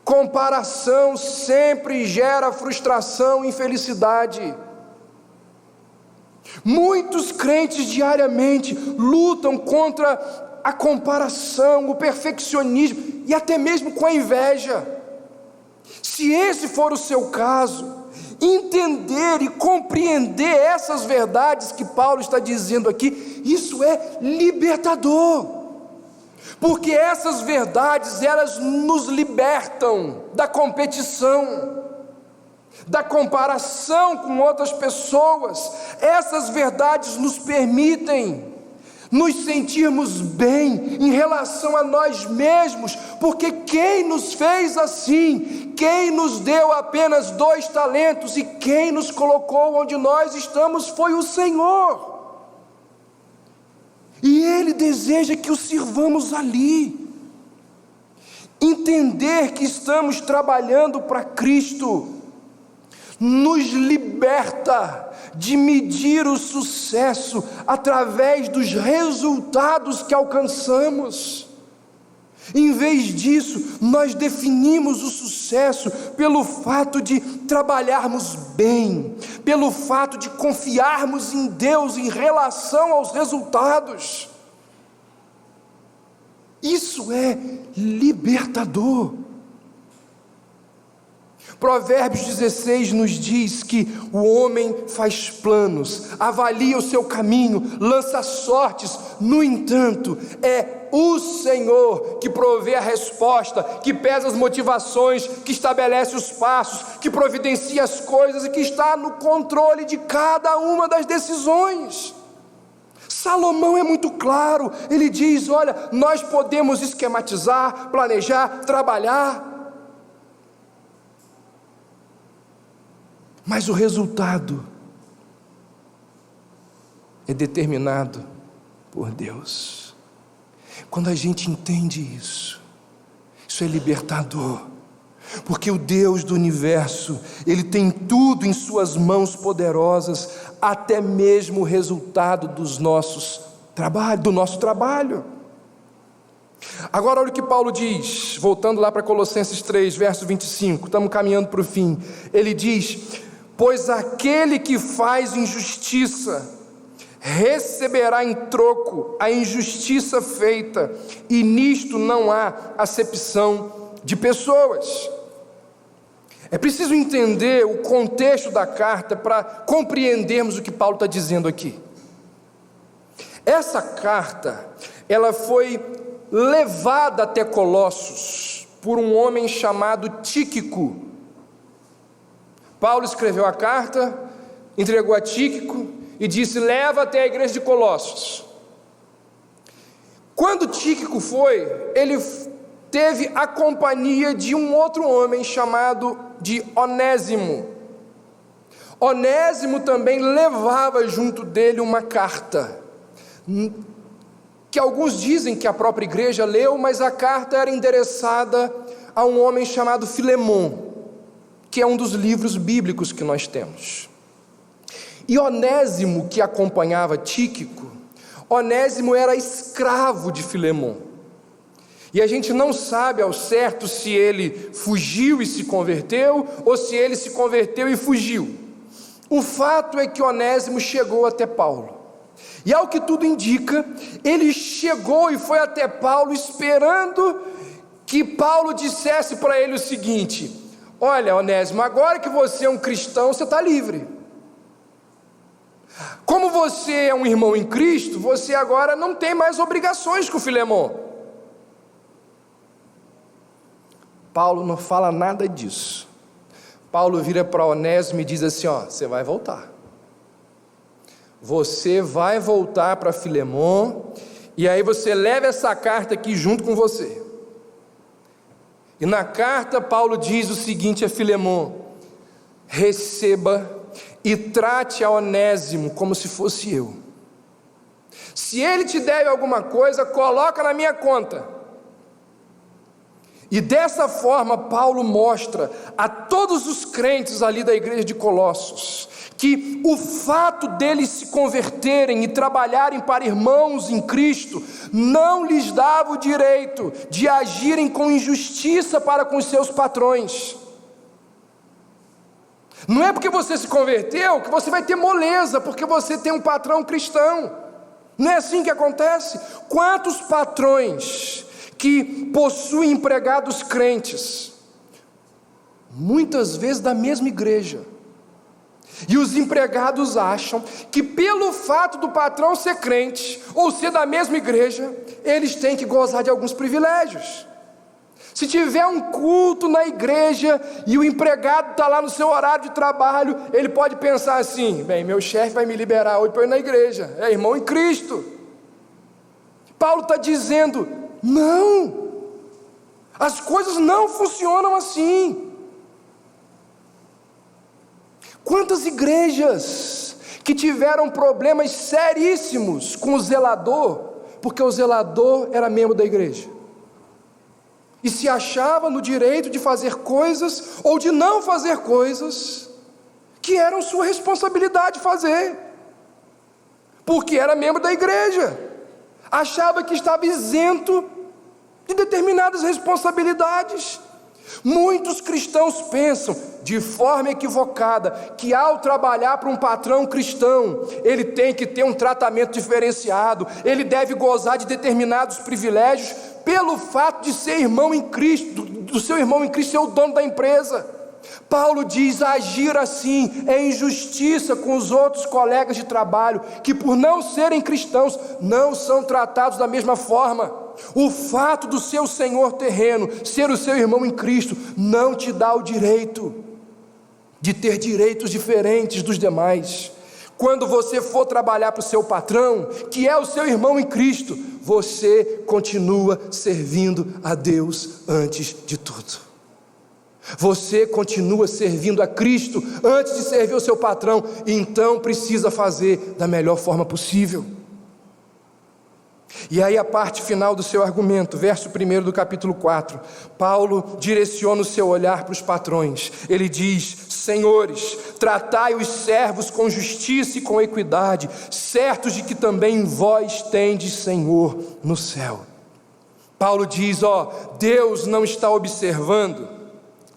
Comparação sempre gera frustração e infelicidade. Muitos crentes diariamente lutam contra a comparação, o perfeccionismo e até mesmo com a inveja. Se esse for o seu caso, entender e compreender essas verdades que Paulo está dizendo aqui, isso é libertador. Porque essas verdades, elas nos libertam da competição, da comparação com outras pessoas. Essas verdades nos permitem nos sentirmos bem em relação a nós mesmos, porque quem nos fez assim, quem nos deu apenas 2 talentos e quem nos colocou onde nós estamos foi o Senhor. E Ele deseja que o sirvamos ali. Entender que estamos trabalhando para Cristo nos liberta de medir o sucesso através dos resultados que alcançamos. Em vez disso, nós definimos o sucesso pelo fato de trabalharmos bem, pelo fato de confiarmos em Deus em relação aos resultados. Isso é libertador. Provérbios 16 nos diz que o homem faz planos, avalia o seu caminho, lança sortes. No entanto, é o Senhor que provê a resposta, que pesa as motivações, que estabelece os passos, que providencia as coisas e que está no controle de cada uma das decisões. Salomão é muito claro, ele diz: olha, nós podemos esquematizar, planejar, trabalhar, mas o resultado é determinado por Deus. Quando a gente entende isso é libertador, porque o Deus do universo, Ele tem tudo em suas mãos poderosas, até mesmo o resultado do nosso trabalho. Agora olha o que Paulo diz, voltando lá para Colossenses 3, verso 25, estamos caminhando para o fim. Ele diz: pois aquele que faz injustiça receberá em troco a injustiça feita, e nisto não há acepção de pessoas. É preciso entender o contexto da carta para compreendermos o que Paulo está dizendo aqui. Essa carta, ela foi levada até Colossos por um homem chamado Tíquico. Paulo escreveu a carta, entregou a Tíquico e disse: leva até a igreja de Colossos. Quando Tíquico foi, ele teve a companhia de um outro homem chamado de Onésimo. Onésimo também levava junto dele uma carta, que alguns dizem que a própria igreja leu, mas a carta era endereçada a um homem chamado Filemon, que é um dos livros bíblicos que nós temos. E Onésimo, que acompanhava Tíquico, Onésimo era escravo de Filemon. E a gente não sabe ao certo se ele fugiu e se converteu, ou se ele se converteu e fugiu. O fato é que Onésimo chegou até Paulo. E ao que tudo indica, ele chegou e foi até Paulo esperando que Paulo dissesse para ele o seguinte: olha, Onésimo, agora que você é um cristão, você está livre. Como você é um irmão em Cristo, você agora não tem mais obrigações com Filemon. Paulo não fala nada disso. Paulo vira para Onésimo e diz assim: ó, você vai voltar. Você vai voltar para Filemon, e aí você leva essa carta aqui junto com você. E na carta Paulo diz o seguinte a Filemon: receba e trate a Onésimo como se fosse eu. Se ele te deve alguma coisa, coloca na minha conta. E dessa forma, Paulo mostra a todos os crentes ali da igreja de Colossos, que o fato deles se converterem e trabalharem para irmãos em Cristo, não lhes dava o direito de agirem com injustiça para com os seus patrões. Não é porque você se converteu que você vai ter moleza, porque você tem um patrão cristão. Não é assim que acontece? Quantos patrões que possuem empregados crentes, muitas vezes da mesma igreja, e os empregados acham que pelo fato do patrão ser crente, ou ser da mesma igreja, eles têm que gozar de alguns privilégios. Se tiver um culto na igreja e o empregado está lá no seu horário de trabalho, ele pode pensar assim: bem, meu chefe vai me liberar hoje para eu ir na igreja, é irmão em Cristo. Paulo está dizendo: não, as coisas não funcionam assim. Quantas igrejas que tiveram problemas seríssimos com o zelador, porque o zelador era membro da igreja e se achava no direito de fazer coisas ou de não fazer coisas que eram sua responsabilidade fazer, porque era membro da igreja, achava que estava isento de determinadas responsabilidades. Muitos cristãos pensam, de forma equivocada, que ao trabalhar para um patrão cristão, ele tem que ter um tratamento diferenciado, ele deve gozar de determinados privilégios, pelo fato de ser irmão em Cristo, do seu irmão em Cristo ser o dono da empresa. Paulo diz: agir assim é injustiça com os outros colegas de trabalho, que por não serem cristãos, não são tratados da mesma forma. O fato do seu senhor terreno ser o seu irmão em Cristo, não te dá o direito de ter direitos diferentes dos demais. Quando você for trabalhar para o seu patrão, que é o seu irmão em Cristo, você continua servindo a Deus antes de tudo. Você continua servindo a Cristo antes de servir o seu patrão, e então precisa fazer da melhor forma possível. E aí a parte final do seu argumento, verso 1 do capítulo 4, Paulo direciona o seu olhar para os patrões. Ele diz: senhores, tratai os servos com justiça e com equidade, certos de que também vós tendes Senhor no céu. Paulo diz: Deus não está observando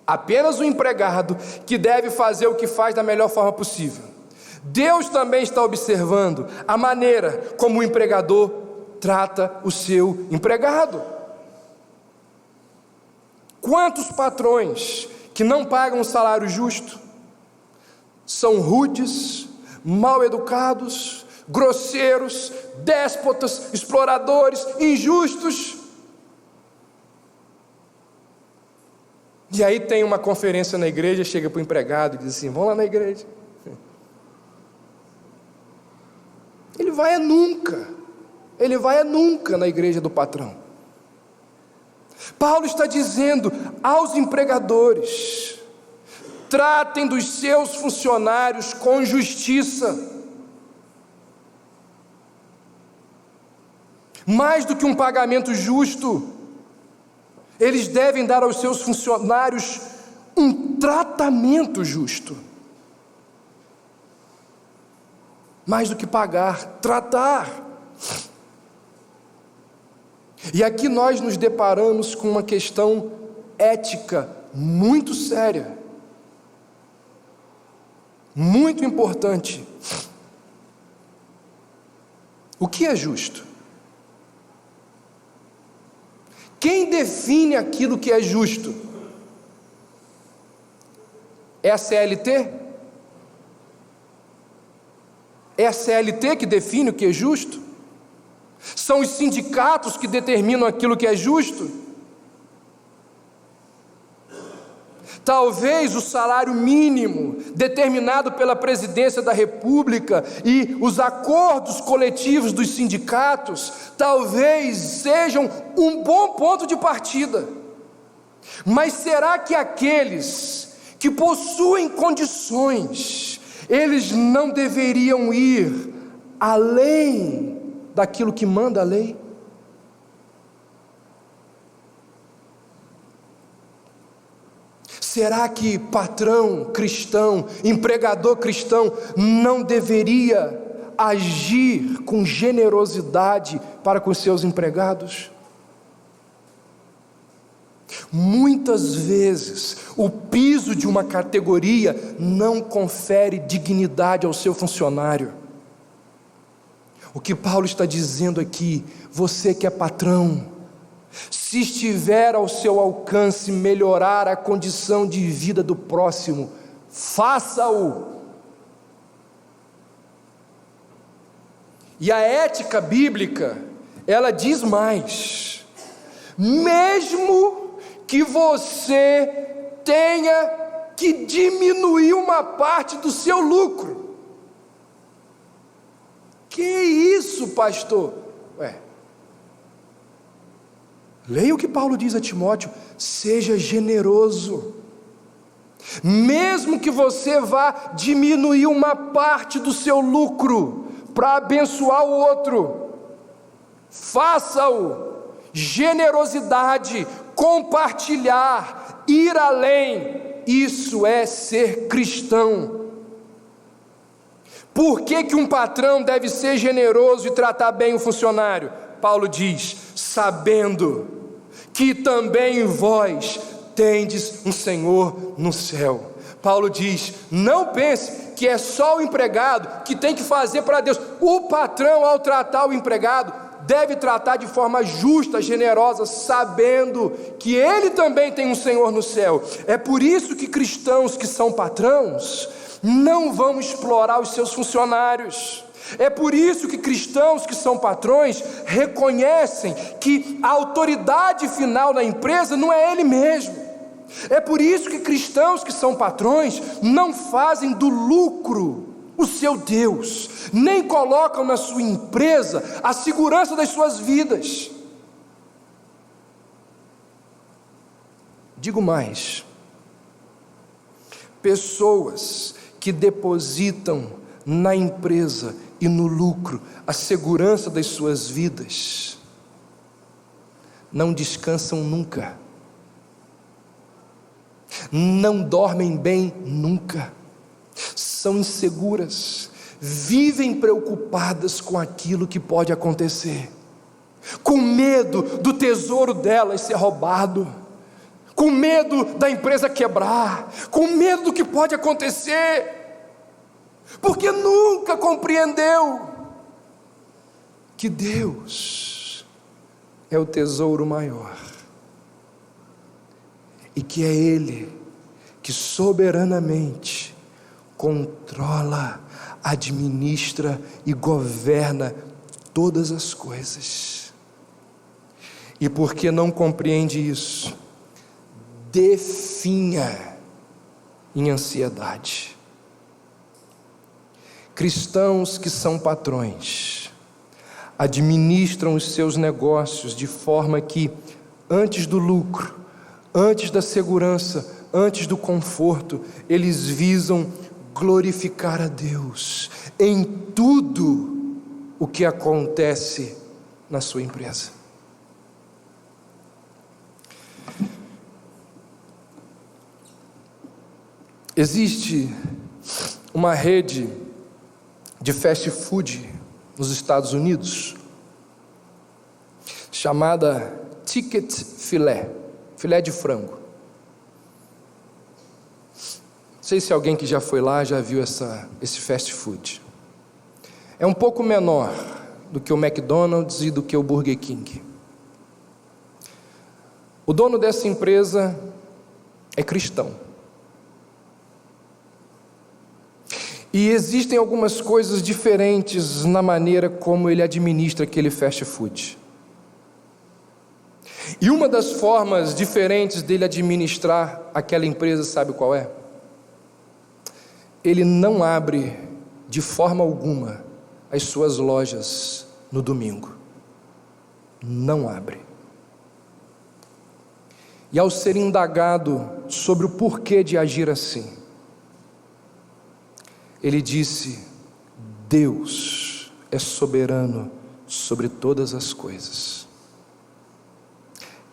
apenas o empregado que deve fazer o que faz da melhor forma possível. Deus também está observando a maneira como o empregador trata o seu empregado. Quantos patrões que não pagam um salário justo são rudes, mal educados, grosseiros, déspotas, exploradores, injustos. E aí tem uma conferência na igreja, chega para o empregado e diz assim: vamos lá na igreja. Ele vai nunca na igreja do patrão. Paulo está dizendo aos empregadores: tratem dos seus funcionários com justiça. Mais do que um pagamento justo, eles devem dar aos seus funcionários um tratamento justo. Mais do que pagar, tratar. E aqui nós nos deparamos com uma questão ética muito séria, muito importante. O que é justo? Quem define aquilo que é justo? É a CLT? É a CLT que define o que é justo? São os sindicatos que determinam aquilo que é justo? Talvez o salário mínimo determinado pela presidência da República e os acordos coletivos dos sindicatos talvez sejam um bom ponto de partida. Mas será que aqueles que possuem condições, eles não deveriam ir além daquilo que manda a lei? Será que patrão cristão, empregador cristão, não deveria agir com generosidade para com seus empregados? Muitas vezes, o piso de uma categoria não confere dignidade ao seu funcionário. O que Paulo está dizendo aqui, você que é patrão, se estiver ao seu alcance melhorar a condição de vida do próximo, faça-o. E a ética bíblica, ela diz mais: mesmo que você tenha que diminuir uma parte do seu lucro. Que isso, pastor? Leia o que Paulo diz a Timóteo: seja generoso. Mesmo que você vá diminuir uma parte do seu lucro para abençoar o outro, faça-o. Generosidade, compartilhar, ir além, isso é ser cristão. Por que um patrão deve ser generoso e tratar bem o funcionário? Paulo diz: sabendo que também vós tendes um Senhor no céu. Paulo diz: não pense que é só o empregado que tem que fazer para Deus. O patrão, ao tratar o empregado, deve tratar de forma justa, generosa, sabendo que ele também tem um Senhor no céu. É por isso que cristãos que são patrões não vão explorar os seus funcionários. É por isso que cristãos que são patrões reconhecem que a autoridade final da empresa não é ele mesmo. É por isso que cristãos que são patrões não fazem do lucro o seu Deus, nem colocam na sua empresa a segurança das suas vidas. Digo mais: pessoas que depositam na empresa e no lucro a segurança das suas vidas, não descansam nunca, não dormem bem nunca, são inseguras, vivem preocupadas com aquilo que pode acontecer, com medo do tesouro delas ser roubado, com medo da empresa quebrar, com medo do que pode acontecer, porque nunca compreendeu que Deus é o tesouro maior, e que é Ele que soberanamente controla, administra e governa todas as coisas. E porque não compreende isso, definha em ansiedade. Cristãos que são patrões administram os seus negócios de forma que, antes do lucro, antes da segurança, antes do conforto, eles visam glorificar a Deus em tudo o que acontece na sua empresa. Existe uma rede de fast food nos Estados Unidos chamada Ticket Filé, filé de frango. Não sei se alguém que já foi lá já viu esse fast food. É um pouco menor do que o McDonald's e do que o Burger King. O dono dessa empresa é cristão. E existem algumas coisas diferentes na maneira como ele administra aquele fast food. E uma das formas diferentes dele administrar aquela empresa, sabe qual é? Ele não abre de forma alguma as suas lojas no domingo. Não abre. E ao ser indagado sobre o porquê de agir assim, ele disse: Deus é soberano sobre todas as coisas.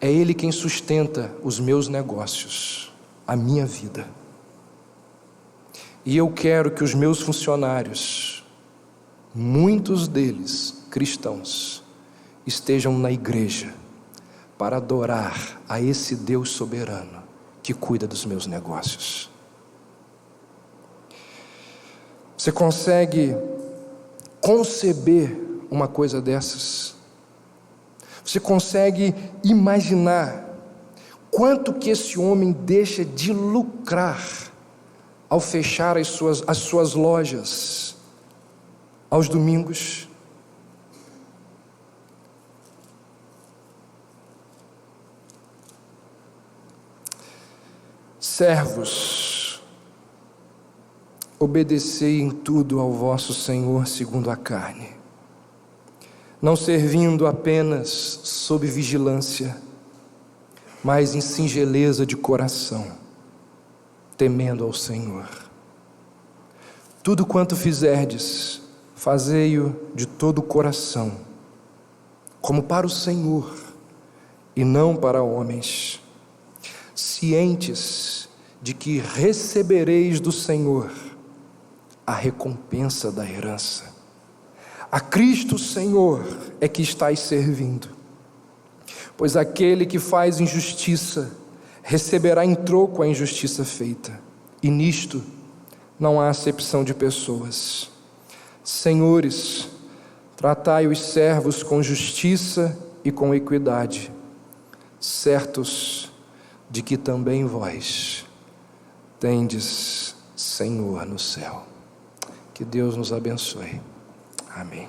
É Ele quem sustenta os meus negócios. a minha vida. E eu quero que os meus funcionários, muitos deles cristãos, estejam na igreja para adorar a esse Deus soberano que cuida dos meus negócios. Você consegue conceber uma coisa dessas? Você consegue imaginar quanto que esse homem deixa de lucrar ao fechar as suas lojas aos domingos? Servos, obedecei em tudo ao vosso Senhor segundo a carne, não servindo apenas sob vigilância, mas em singeleza de coração, temendo ao Senhor. Tudo quanto fizerdes, fazei-o de todo o coração, como para o Senhor e não para homens, cientes de que recebereis do Senhor a recompensa da herança. A Cristo Senhor é que estáis servindo, pois aquele que faz injustiça receberá em troco a injustiça feita, e nisto não há acepção de pessoas. Senhores, tratai os servos com justiça e com equidade, certos de que também vós tendes Senhor no céu. Que Deus nos abençoe. Amém.